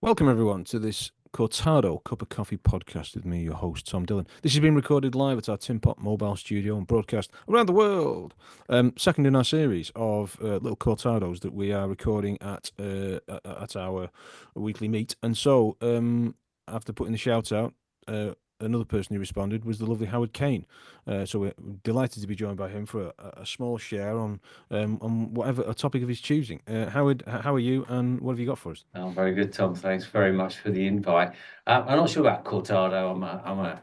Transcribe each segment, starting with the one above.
Welcome, everyone, to this Cortado Cuppa Coffee Podcast with me, your host, Tom Dillon. This has been recorded live at our Tin Pot mobile studio and broadcast around the world. Second in our series of little Cortados that we are recording at our weekly meet. And so, after putting the shout out, another person who responded was the lovely Howard Cain. So we're delighted to be joined by him for a small share on whatever a topic of his choosing. Howard, how are you, and what have you got for us? Oh, very good, Tom. Thanks very much for the invite. I'm not sure about Cortado. I'm a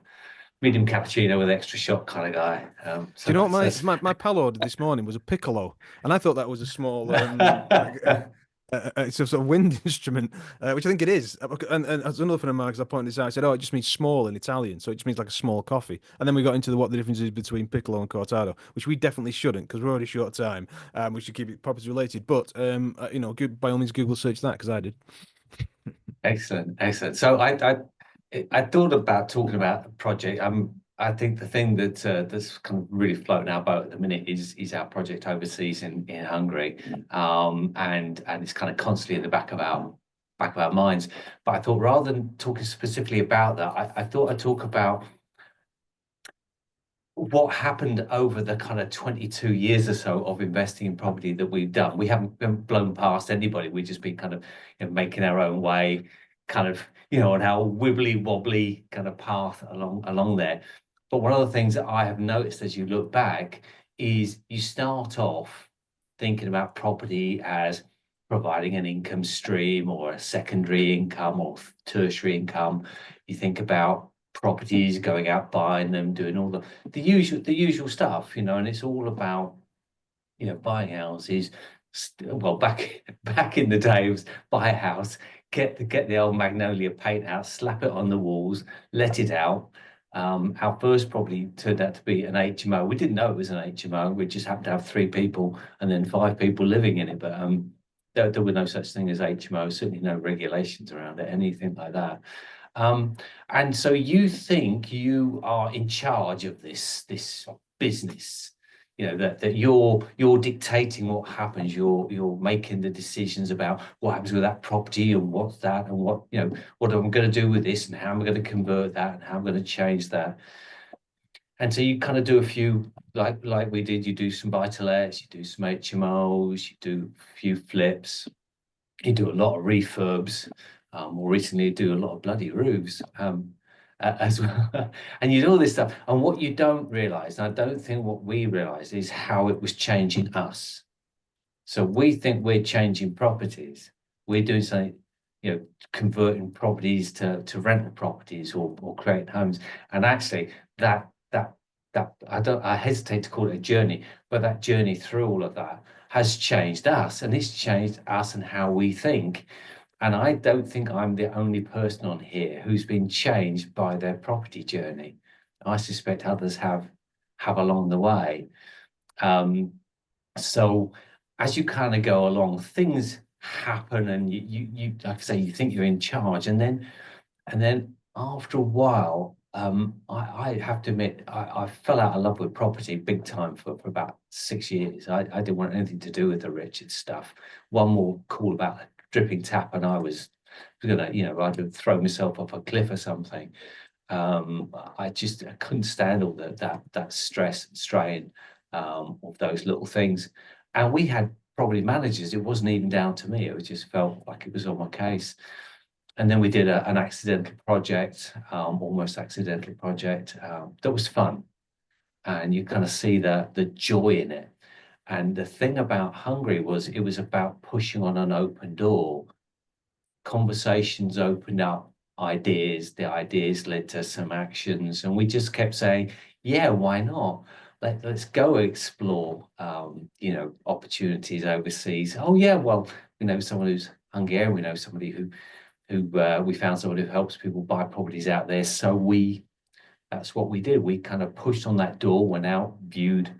medium cappuccino with extra shot kind of guy. Do you So know what that's, my, that's my my pal ordered this morning was a piccolo, and I thought that was a small it's a sort of wind instrument, which I think it is. And as another friend of mine, 'cause I pointed this out, I said, "Oh, it just means small in Italian, so it just means like a small coffee." And then we got into what the difference is between piccolo and cortado, which we definitely shouldn't because we're already short of time. We should keep it properly related, but by all means, Google search that because I did. excellent, excellent. So I thought about talking about the project. I think the thing that's kind of really floating our boat at the minute is our project overseas in Hungary, and it's kind of constantly in the back of our minds. But I thought rather than talking specifically about that, I thought I'd talk about what happened over the kind of 22 years or so of investing in property that we've done. We haven't been blown past anybody. We've just been kind of making our own way, kind of, on our wibbly wobbly kind of path along there. But one of the things that I have noticed as you look back is you start off thinking about property as providing an income stream or a secondary income or tertiary income. You think about properties, going out buying them, doing all the usual stuff, and it's all about buying houses. Well, back in the day, it was buy a house, get the old magnolia paint out, slap it on the walls, let it out. Our first property turned out to be an HMO. We didn't know it was an HMO. We just happened to have 3 people and then 5 people living in it. But there were no such thing as HMO, certainly no regulations around it, anything like that. And so you think you are in charge of this business, that you're dictating what happens. You're making the decisions about what happens with that property and what's that and what I'm going to do with this and how I'm going to convert that and how I'm going to change that. And so you kind of do a few like we did. You do some buy-to-lets, you do some HMOs, you do a few flips, you do a lot of refurbs. More recently, you do a lot of bloody roofs as well. And you do all this stuff. And what you don't realize, and I don't think what we realize, is how it was changing us. So we think we're changing properties. We're doing something, converting properties to rental properties or creating homes. And actually, that I hesitate to call it a journey, but that journey through all of that has changed us, and it's changed us and how we think. And I don't think I'm the only person on here who's been changed by their property journey. I suspect others have along the way. So as you kind of go along, things happen, and you like I say, you think you're in charge, and then after a while, I have to admit, I fell out of love with property big time for about 6 years. I didn't want anything to do with the wretched stuff. One more call about a dripping tap, and I was gonna, I'd throw myself off a cliff or something. I couldn't stand all that stress and strain of those little things. And we had property managers. It wasn't even down to me. It just felt like it was on my case. And then we did an accidental project, almost accidental project, that was fun. And you kind of see the joy in it. And the thing about Hungary was it was about pushing on an open door. Conversations opened up ideas. The ideas led to some actions. And we just kept saying, yeah, why not? Let's go explore, opportunities overseas. Oh, yeah, well, we know someone who's Hungarian. We know somebody who we found someone who helps people buy properties out there. So that's what we did. We kind of pushed on that door, went out, viewed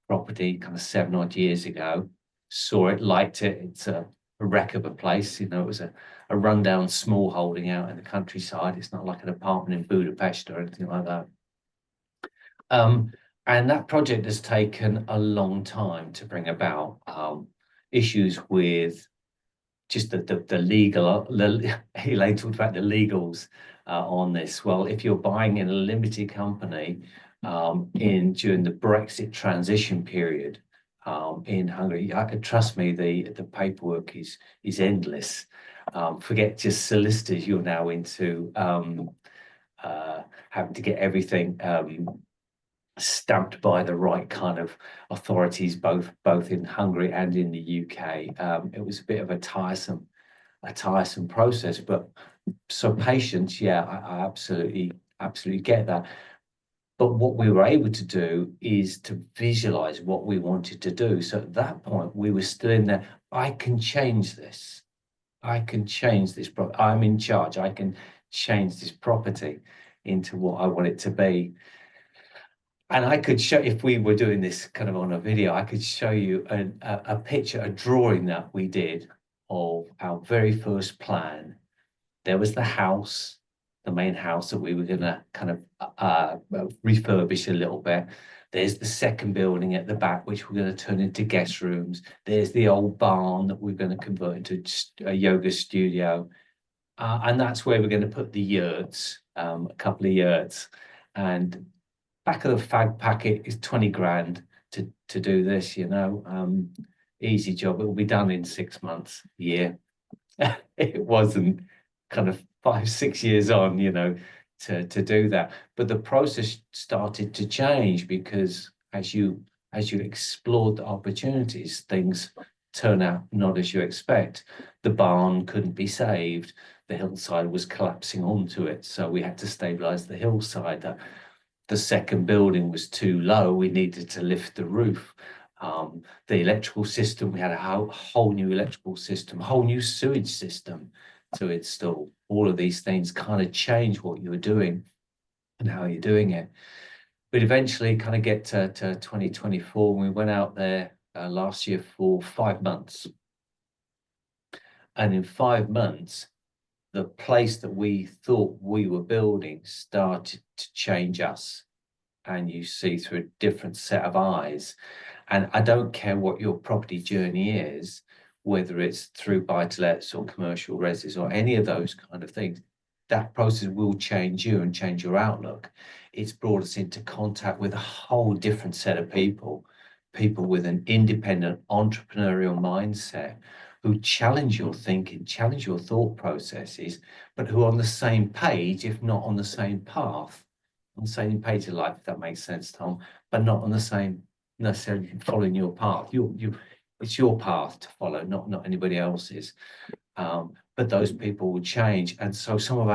property kind of 7 odd years ago, saw it, liked it. It's a wreck of a place. It was a rundown small holding out in the countryside. It's not like an apartment in Budapest or anything like that. And that project has taken a long time to bring about, issues with just the legal. Elaine talked about the legals on this. Well, if you're buying in a limited company in during the Brexit transition period in Hungary, trust me, the paperwork is endless. Forget just solicitors. You're now into having to get everything stamped by the right kind of authorities, both in Hungary and in the UK. It was a bit of a tiresome process, but so patience, yeah, I absolutely get that. But what we were able to do is to visualize what we wanted to do. So at that point, we were still in there. I can change this. I can change this. I'm in charge. I can change this property into what I want it to be. And I could show, if we were doing this kind of on a video, I could show you a picture, a drawing that we did of our very first plan. There was the house, the main house that we were going to kind of refurbish a little bit. There's the second building at the back, which we're going to turn into guest rooms. There's the old barn that we're going to convert into a yoga studio. And that's where we're going to put the yurts, a couple of yurts. And back of the fag packet is 20 grand to do this, you know. Easy job. It will be done in 6 months, a year. It wasn't kind of 5-6 years on, you know, to do that. But the process started to change because as you explored the opportunities, things turn out not as you expect. The barn couldn't be saved. The hillside was collapsing onto it. So we had to stabilize the hillside. The second building was too low. We needed to lift the roof. The electrical system, we had a whole new electrical system, whole new sewage system to install. All of these things kind of change what you were doing and how you're doing it. But eventually kind of get to 2024, and we went out there last year for 5 months. And in 5 months, the place that we thought we were building started to change us. And you see through a different set of eyes. And I don't care what your property journey is, whether it's through buy-to-lets or commercial resis or any of those kind of things, that process will change you and change your outlook. It's brought us into contact with a whole different set of people with an independent entrepreneurial mindset who challenge your thinking, challenge your thought processes, but who are on the same page, if not on the same path. On the same page of life, if that makes sense, Tom, but not on the same necessarily following your path. It's your path to follow, not anybody else's. But those people will change, and so some of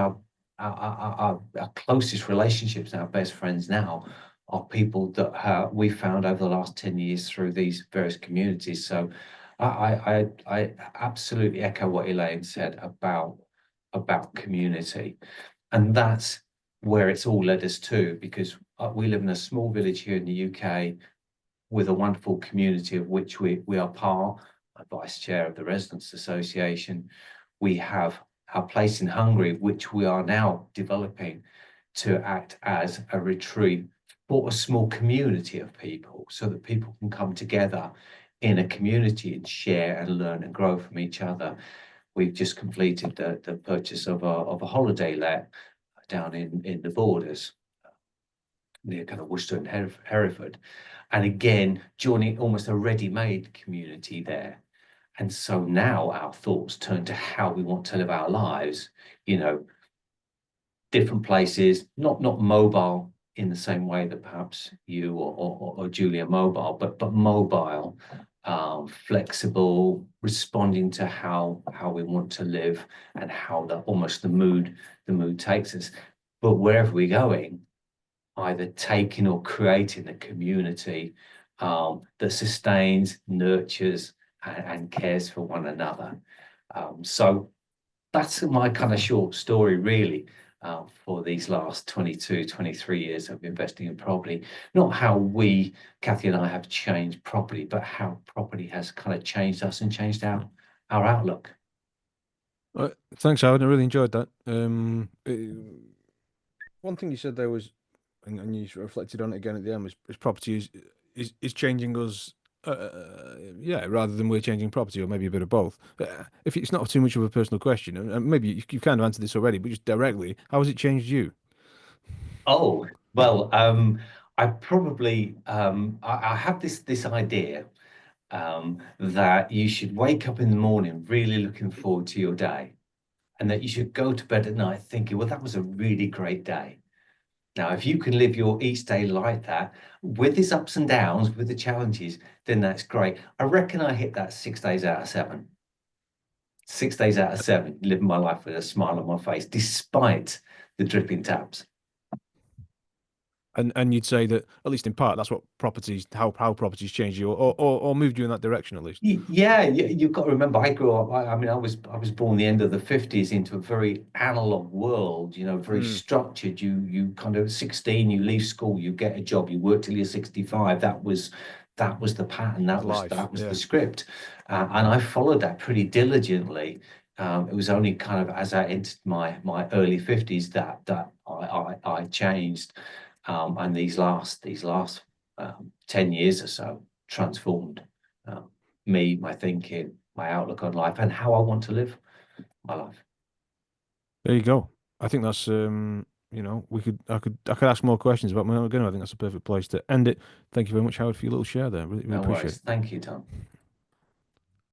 our closest relationships and our best friends now are people that we found over the last 10 years through these various communities. So I absolutely echo what Elaine said about community, and that's where it's all led us to, because we live in a small village here in the UK with a wonderful community of which we are part, vice chair of the Residents Association. We have our place in Hungary, which we are now developing to act as a retreat for a small community of people, so that people can come together in a community and share and learn and grow from each other. We've just completed the purchase of a holiday let down in the borders near kind of Worcester and Hereford, and again joining almost a ready-made community there. And so now our thoughts turn to how we want to live our lives, you know, different places, not mobile in the same way that perhaps you or Julia mobile, but mobile, flexible, responding to how we want to live and how the mood takes us. But wherever we're going, either taking or creating a community that sustains, nurtures, and cares for one another. So that's my kind of short story, really, for these last 22, 23 years of investing in property. Not how we, Kathy and I, have changed property, but how property has kind of changed us and changed our outlook. Thanks, Howard. I really enjoyed that. One thing you said there was, and you reflected on it again at the end, was property is changing us Yeah, rather than we're changing property, or maybe a bit of both. If it's not too much of a personal question, and maybe you've kind of answered this already, but just directly, how has it changed you? Oh, well, I probably I have this idea that you should wake up in the morning really looking forward to your day, and that you should go to bed at night thinking, well, that was a really great day. Now, if you can live your each day like that, with its ups and downs, with the challenges, then that's great. I reckon I hit that 6 days out of 7. 6 days out of 7, living my life with a smile on my face, despite the dripping taps. And you'd say that, at least in part, that's what properties, how properties changed you, or moved you in that direction, at least. Yeah, you've got to remember, I grew up. I mean, I was born the end of the 50s into a very analog world. Very Mm, structured. You kind of 16, you leave school, you get a job, you work till you're 65. That was the pattern. That it's was life. that was the Yeah. script, and I followed that pretty diligently. It was only kind of as I entered my early 50s that I changed, and these last 10 years or so transformed um, me, my thinking, my outlook on life, and how I want to live my life. There you go. I think that's I could ask more questions about my own. Again, I think that's a perfect place to end it. Thank you very much, Howard, for your little share there. Really, really No appreciate worries. it. Thank you, Tom.